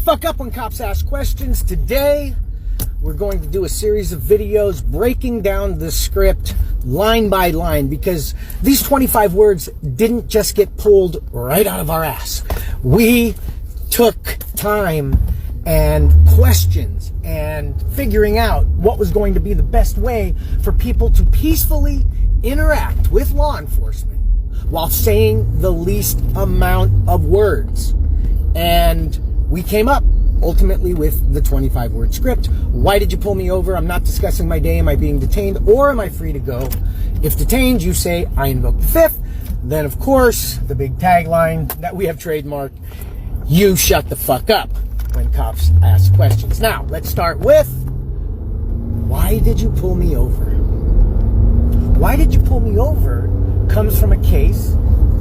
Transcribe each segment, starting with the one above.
fuck up when cops ask questions. Today, we're going to do a series of videos breaking down the script line by line, because these 25 words didn't just get pulled right out of our ass. We took time and questions and figuring out what was going to be the best way for people to peacefully interact with law enforcement while saying the least amount of words. And we came up ultimately with the 25-word script. Why did you pull me over? I'm not discussing my day. Am I being detained or am I free to go? If detained, you say, I invoke the fifth. Then, of course, the big tagline that we have trademarked, you shut the fuck up when cops ask questions. Now, let's start with, why did you pull me over? Why did you pull me over comes from a case,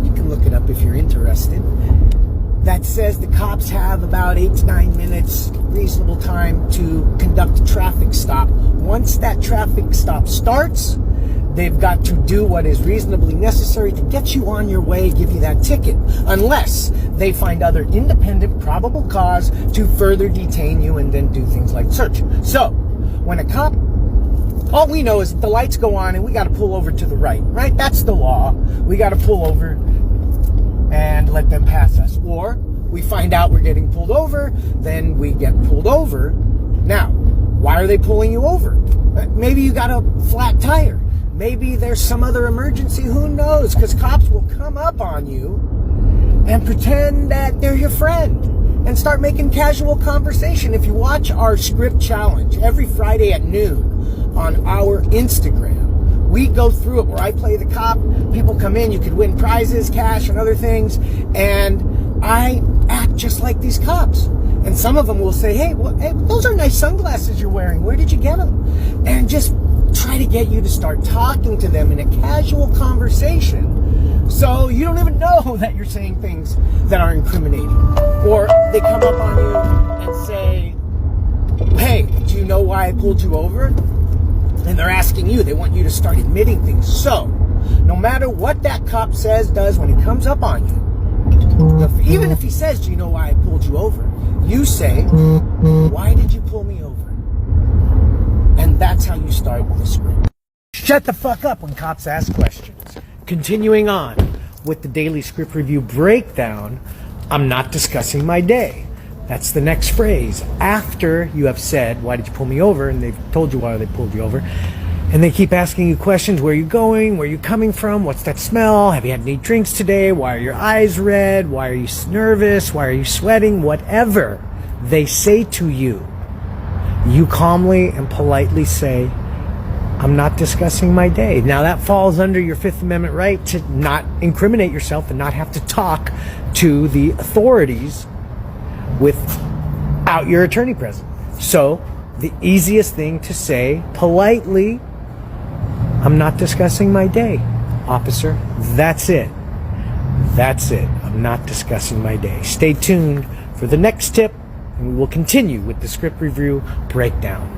you can look it up if you're interested, that says the cops have about 8 to 9 minutes reasonable time to conduct a traffic stop. Once that traffic stop starts, they've got to do what is reasonably necessary to get you on your way, give you that ticket, unless they find other independent probable cause to further detain you and then do things like search. So, when a cop, all we know is that the lights go on and we got to pull over to the right? That's the law. We got to pull over and let them pass us. Or we find out we're getting pulled over, then we get pulled over. Now, why are they pulling you over? Maybe you got a flat tire. Maybe there's some other emergency. Who knows? Because cops will come up on you and pretend that they're your friend and start making casual conversation. If you watch our script challenge every Friday at noon on our Instagram, we go through it where I play the cop. People come in, you could win prizes, cash, and other things. And I act just like these cops. And some of them will say, hey, those are nice sunglasses you're wearing. Where did you get them? And just try to get you to start talking to them in a casual conversation, so you don't even know that you're saying things that are incriminating. Or they come up on you and say, hey, do you know why I pulled you over? And they're asking you, they want you to start admitting things. So, no matter what that cop says, does, when he comes up on you, even if he says, do you know why I pulled you over? You say, why did you pull me over? And that's how you start the script. Shut the fuck up when cops ask questions. Continuing on with the daily script review breakdown, I'm not discussing my day. That's the next phrase. After you have said, why did you pull me over? And they've told you why they pulled you over. And they keep asking you questions. Where are you going? Where are you coming from? What's that smell? Have you had any drinks today? Why are your eyes red? Why are you nervous? Why are you sweating? Whatever they say to you, you calmly and politely say, I'm not discussing my day. Now that falls under your Fifth Amendment right to not incriminate yourself and not have to talk to the authorities without your attorney present. So the easiest thing to say politely, I'm not discussing my day, officer. That's it. That's it. I'm not discussing my day. Stay tuned for the next tip, and we will continue with the script review breakdown.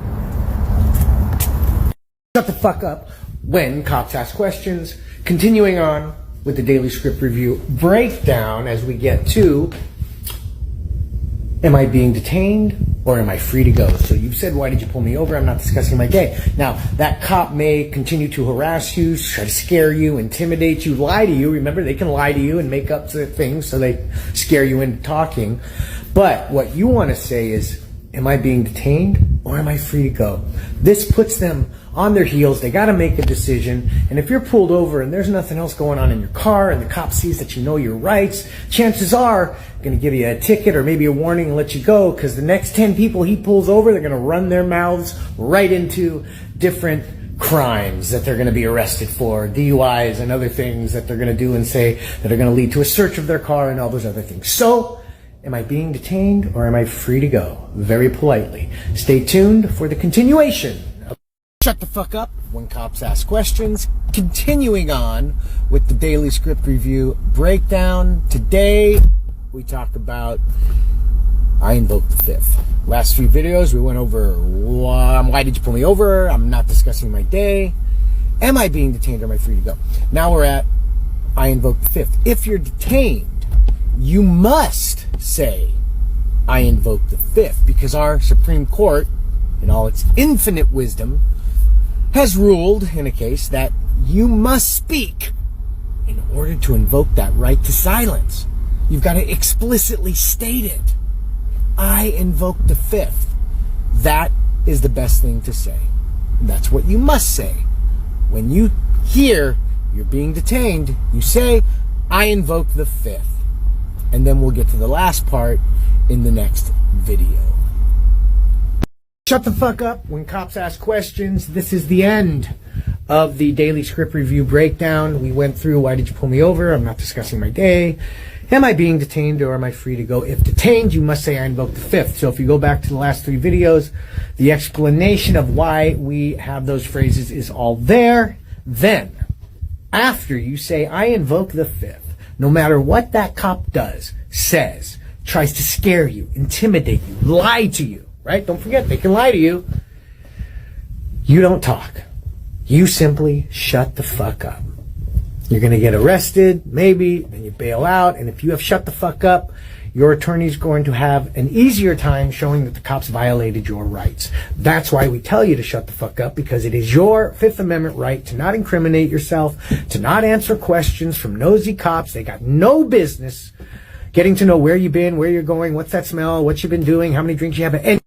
Shut the fuck up when cops ask questions. Continuing on with the daily script review breakdown as we get to, am I being detained or am I free to go? So you've said, why did you pull me over? I'm not discussing my day. Now, that cop may continue to harass you, try to scare you, intimidate you, lie to you. Remember, they can lie to you and make up things so they scare you into talking. But what you want to say is, am I being detained or am I free to go? This puts them on their heels. They got to make a decision. And if you're pulled over and there's nothing else going on in your car and the cop sees that you know your rights, chances are going to give you a ticket or maybe a warning and let you go, because the next 10 people he pulls over, they're going to run their mouths right into different crimes that they're going to be arrested for, DUIs and other things that they're going to do and say that are going to lead to a search of their car and all those other things. So, am I being detained or am I free to go? Very politely. Stay tuned for the continuation. Shut the fuck up when cops ask questions. Continuing on with the daily script review breakdown. Today, we talk about I invoke the fifth. Last few videos, we went over why did you pull me over? I'm not discussing my day. Am I being detained or am I free to go? Now we're at I invoke the fifth. If you're detained, you must say I invoke the fifth, because our Supreme Court, in all its infinite wisdom, has ruled in a case that you must speak in order to invoke that right to silence. You've got to explicitly state it. I invoke the fifth. That is the best thing to say. That's what you must say. When you hear you're being detained, you say, I invoke the fifth. And then we'll get to the last part in the next video. Shut the fuck up when cops ask questions. This is the end of the daily script review breakdown. We went through, why did you pull me over? I'm not discussing my day. Am I being detained or am I free to go? If detained, you must say I invoke the fifth. So if you go back to the last 3 videos, the explanation of why we have those phrases is all there. Then, after you say I invoke the fifth, no matter what that cop does, says, tries to scare you, intimidate you, lie to you, right? Don't forget, they can lie to you. You don't talk. You simply shut the fuck up. You're going to get arrested, maybe, then you bail out, and if you have shut the fuck up, your attorney's going to have an easier time showing that the cops violated your rights. That's why we tell you to shut the fuck up, because it is your Fifth Amendment right to not incriminate yourself, to not answer questions from nosy cops. They got no business getting to know where you've been, where you're going, what's that smell, what you've been doing, how many drinks you have. And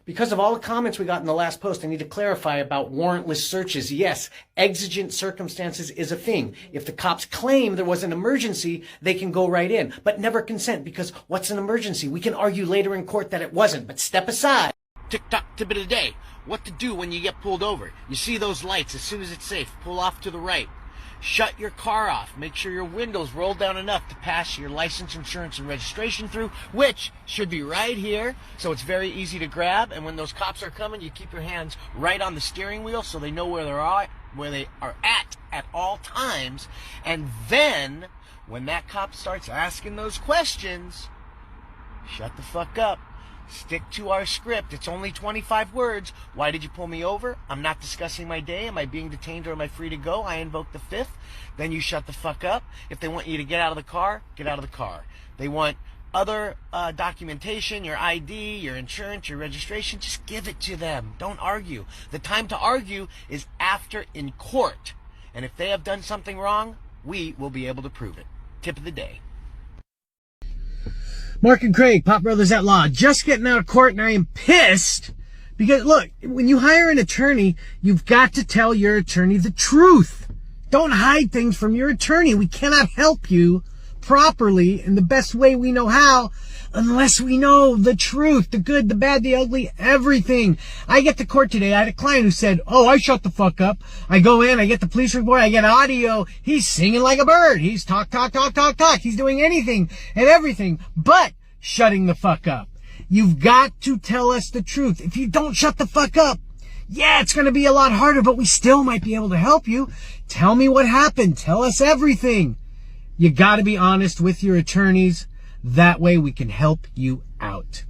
because of all the comments we got in the last post, I need to clarify about warrantless searches. Yes, exigent circumstances is a thing. If the cops claim there was an emergency, they can go right in, but never consent, because what's an emergency? We can argue later in court that it wasn't, but step aside. Tick-tock tip of the day. What to do when you get pulled over. You see those lights. As soon as it's safe, pull off to the right. Shut your car off. Make sure your windows roll down enough to pass your license, insurance, and registration through, which should be right here, so it's very easy to grab. And when those cops are coming, you keep your hands right on the steering wheel so they know where they are at all times. And then, when that cop starts asking those questions, shut the fuck up. Stick to our script. It's only 25 words. Why did you pull me over? I'm not discussing my day. Am I being detained or am I free to go? I invoke the fifth. Then you shut the fuck up. If they want you to get out of the car, get out of the car. They want other documentation, your ID, your insurance, your registration, just give it to them. Don't argue. The time to argue is after in court. And if they have done something wrong, we will be able to prove it. Tip of the day. Mark and Craig, Pop Brothers at Law, just getting out of court, and I am pissed because, look, when you hire an attorney, you've got to tell your attorney the truth. Don't hide things from your attorney. We cannot help you properly in the best way we know how unless we know the truth, the good, the bad, the ugly, everything. I get to court today. I had a client who said, oh, I shut the fuck up. I go in, I get the police report, I get audio. He's singing like a bird. He's talk. He's doing anything and everything but shutting the fuck up. You've got to tell us the truth. If you don't shut the fuck up, yeah, it's going to be a lot harder, but we still might be able to help you. Tell me what happened. Tell us everything. You got to be honest with your attorneys. That way we can help you out.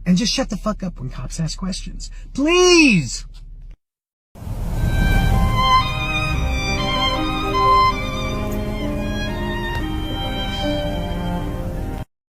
And just shut the fuck up when cops ask questions. Please!